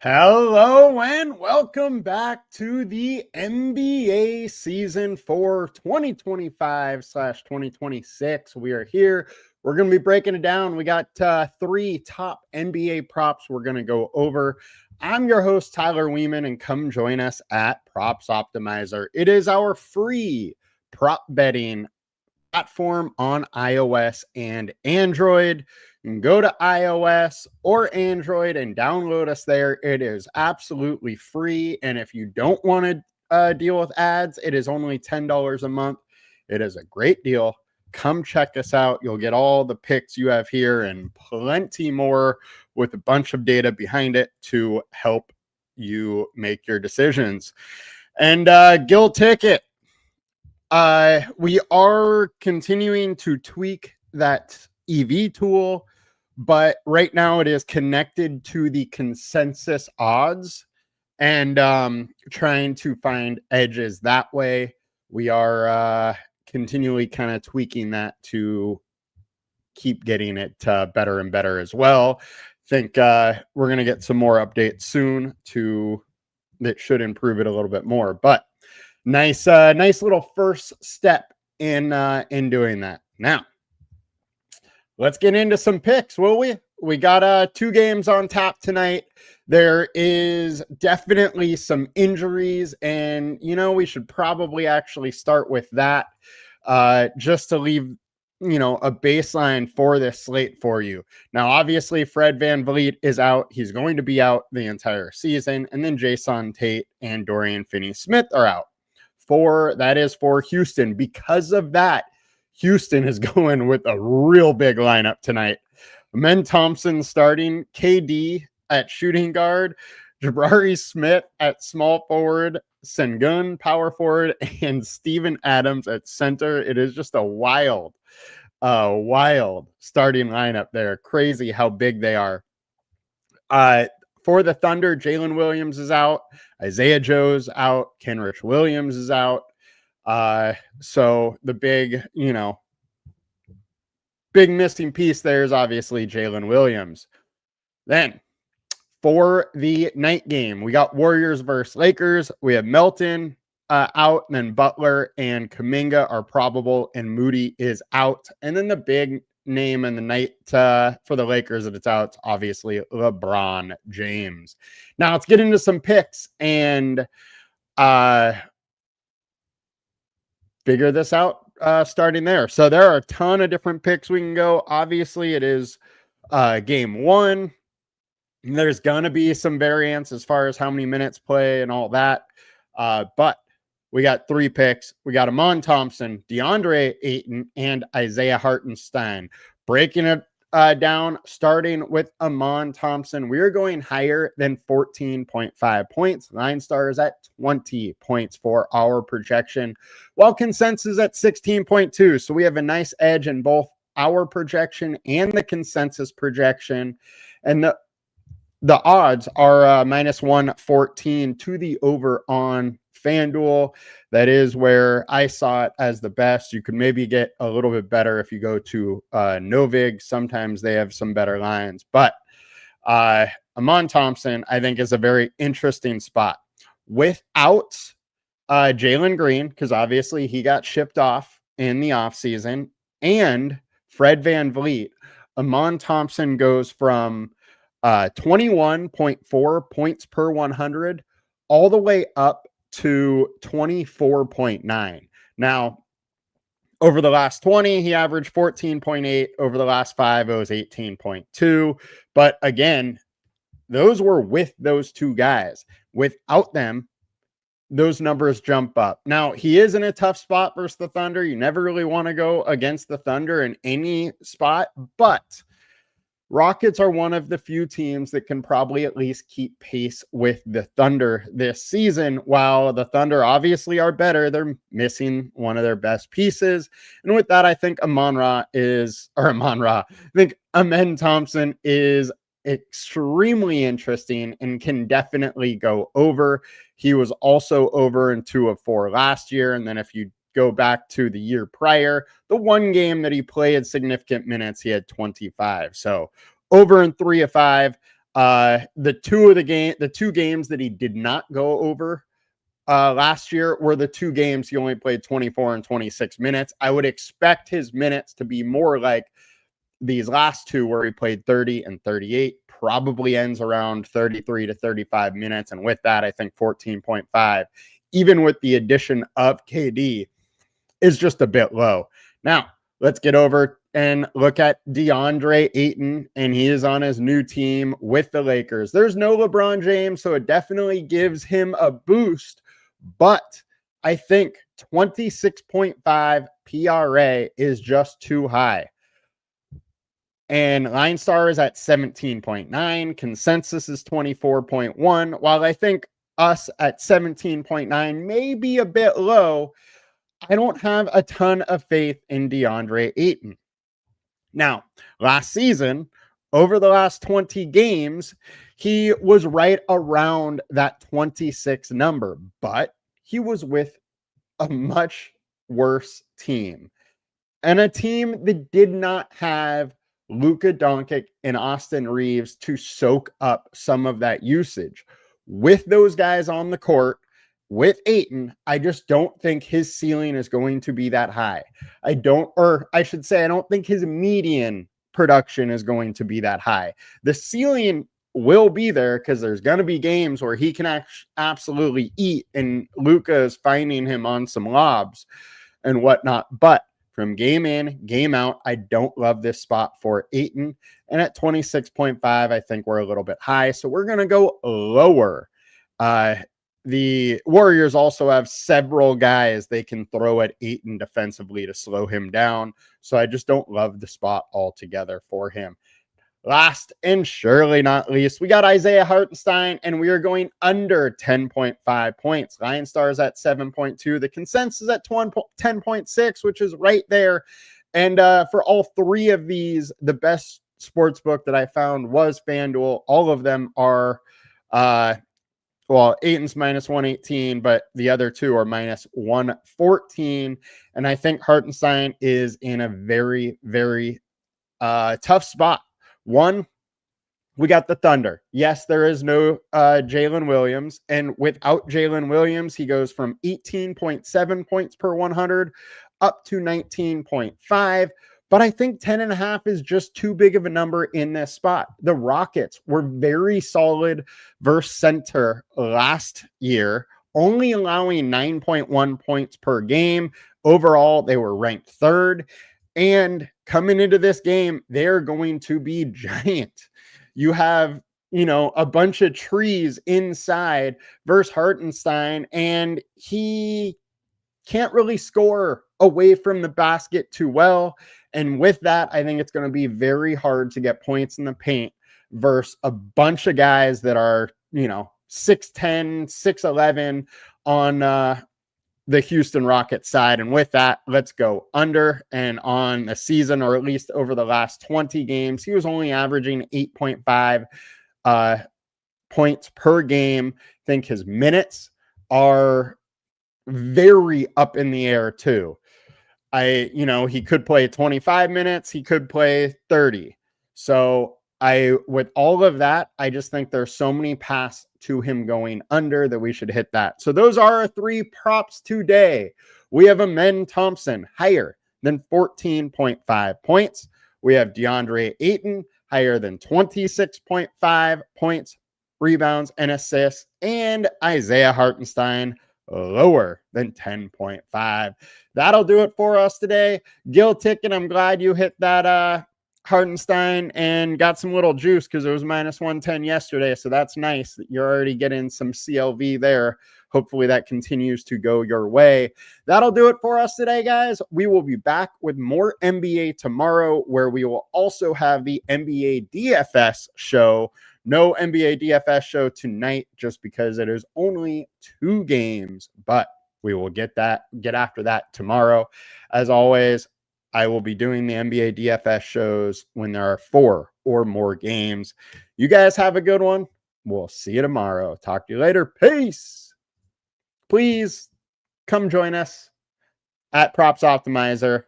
Hello and welcome back to the NBA season for 2025/2026. We are here. We're going to be breaking it down. We got three top NBA props we're going to go over. I'm your host, Tyler Wiemann, and come join us at Props Optimizer. It is our free prop betting platform on iOS and Android. You can go to iOS or Android and download us there. It is absolutely free. And if you don't want to deal with ads, it is only $10 a month. It is a great deal. Come check us out. You'll get all the picks you have here and plenty more with a bunch of data behind it to help you make your decisions. And Gil Ticket, we are continuing to tweak that EV tool, but right now it is connected to the consensus odds and trying to find edges that way. We are continually kind of tweaking that to keep getting it better and better as well. I think we're going to get some more updates soon that should improve it a little bit more, but nice little first step in doing that. Now, let's get into some picks, will we? We got 2 games on tap tonight. There is definitely some injuries, and we should probably actually start with that just to leave a baseline for this slate for you. Now, obviously, Fred VanVleet is out. He's going to be out the entire season, and then Jason Tate and Dorian Finney-Smith are out. That is for Houston. Because of that, Houston is going with a real big lineup tonight. Thompson starting, KD at shooting guard, Jabari Smith at small forward, Sengun power forward, and Steven Adams at center. It is just a wild starting lineup there. Crazy how big they are. For the Thunder, Jalen Williams is out. Isaiah Joe's out. Kenrich Williams is out. So the big missing piece there is obviously Jalen Williams. Then for the night game, we got Warriors versus Lakers. We have Melton out, and then Butler and Kuminga are probable, and Moody is out. And then the big name in the night for the Lakers that it's out, it's obviously LeBron James. Now let's get into some picks and figure this out starting there. So there are a ton of different picks we can go. Obviously, it is game 1. There's gonna be some variance as far as how many minutes play and all that, but we got 3 picks. We got Thompson, DeAndre Ayton, and Isaiah Hartenstein. Breaking it down, starting with Thompson, we are going higher than 14.5 points. LineStar is at 20 points for our projection, while consensus at 16.2. So we have a nice edge in both our projection and the consensus projection. And the odds are minus 114 to the over on FanDuel. That is where I saw it as the best. You could maybe get a little bit better if you go to Novig. Sometimes they have some better lines, but Thompson, I think, is a very interesting spot without Jalen Green, because obviously he got shipped off in the offseason, and Fred VanVleet. Thompson goes from 21.4 points per 100 all the way up to 24.9. Now, over the last 20, he averaged 14.8. Over the last 5, it was 18.2. But again, those were with those 2 guys. Without them, those numbers jump up. Now, he is in a tough spot versus the Thunder. You never really want to go against the Thunder in any spot, but Rockets are one of the few teams that can probably at least keep pace with the Thunder this season. While the Thunder obviously are better, they're missing one of their best pieces. And with that, I think Amen Thompson is extremely interesting and can definitely go over. He was also over in 2 of 4 last year. And then if you go back to the year prior, the one game that he played significant minutes, he had 25. So over in 3 of 5. The two games that he did not go over last year were the two games he only played 24 and 26 minutes. I would expect his minutes to be more like these last two where he played 30 and 38, probably ends around 33 to 35 minutes. And with that, I think 14.5, even with the addition of KD, is just a bit low. Now, let's get over and look at DeAndre Ayton, and he is on his new team with the Lakers. There's no LeBron James, so it definitely gives him a boost, but I think 26.5 PRA is just too high. And LineStar is at 17.9. Consensus is 24.1. While I think us at 17.9 may be a bit low, I don't have a ton of faith in DeAndre Ayton. Now, last season, over the last 20 games, he was right around that 26 number, but he was with a much worse team. And a team that did not have Luka Doncic and Austin Reeves to soak up some of that usage. With those guys on the court, with Ayton, I just don't think his ceiling is going to be that high. I don't think his median production is going to be that high. The ceiling will be there because there's going to be games where he can absolutely eat, and Luka is finding him on some lobs and whatnot. But from game in, game out, I don't love this spot for Ayton. And at 26.5, I think we're a little bit high. So we're going to go lower. The Warriors also have several guys they can throw at Ayton defensively to slow him down. So I just don't love the spot altogether for him. Last and surely not least, we got Isaiah Hartenstein, and we are going under 10.5 points. LineStar is at 7.2. The consensus at 10.6, which is right there. And for all three of these, the best sports book that I found was FanDuel. All of them are, Ayton's minus 118, but the other two are minus 114. And I think Hartenstein is in a very, very tough spot. One, we got the Thunder. Yes, there is no Jalen Williams. And without Jalen Williams, he goes from 18.7 points per 100 up to 19.5. But I think 10.5 is just too big of a number in this spot. The Rockets were very solid versus center last year, only allowing 9.1 points per game. Overall, they were ranked third. And coming into this game, they're going to be giant. You have, a bunch of trees inside versus Hartenstein, and he can't really score away from the basket too well. And with that, I think it's going to be very hard to get points in the paint versus a bunch of guys that are, 6'10", 6'11" on the Houston Rockets side. And with that, let's go under. And on the season, or at least over the last 20 games, he was only averaging 8.5 points per game. I think his minutes are very up in the air too. He could play 25 minutes. He could play 30. So with all of that, I just think there's so many paths to him going under that we should hit that. So those are our three props today. We have Amen Thompson higher than 14.5 points. We have DeAndre Ayton higher than 26.5 points, rebounds, and assists, and Isaiah Hartenstein lower than 10.5. That'll do it for us today. Gil Ticket, I'm glad you hit that Hartenstein and got some little juice because it was minus 110 yesterday. So that's nice that you're already getting some CLV there. Hopefully that continues to go your way. That'll do it for us today, guys. We will be back with more NBA tomorrow, where we will also have the NBA DFS show. No NBA DFS show tonight just because it is only 2 games, but we will get after that tomorrow. As always, I will be doing the NBA DFS shows when there are 4 or more games. You guys have a good one. We'll see you tomorrow. Talk to you later. Peace. Please come join us at Props Optimizer.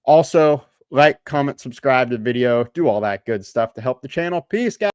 Also, like, comment, subscribe to the video, do all that good stuff to help the channel. Peace, guys.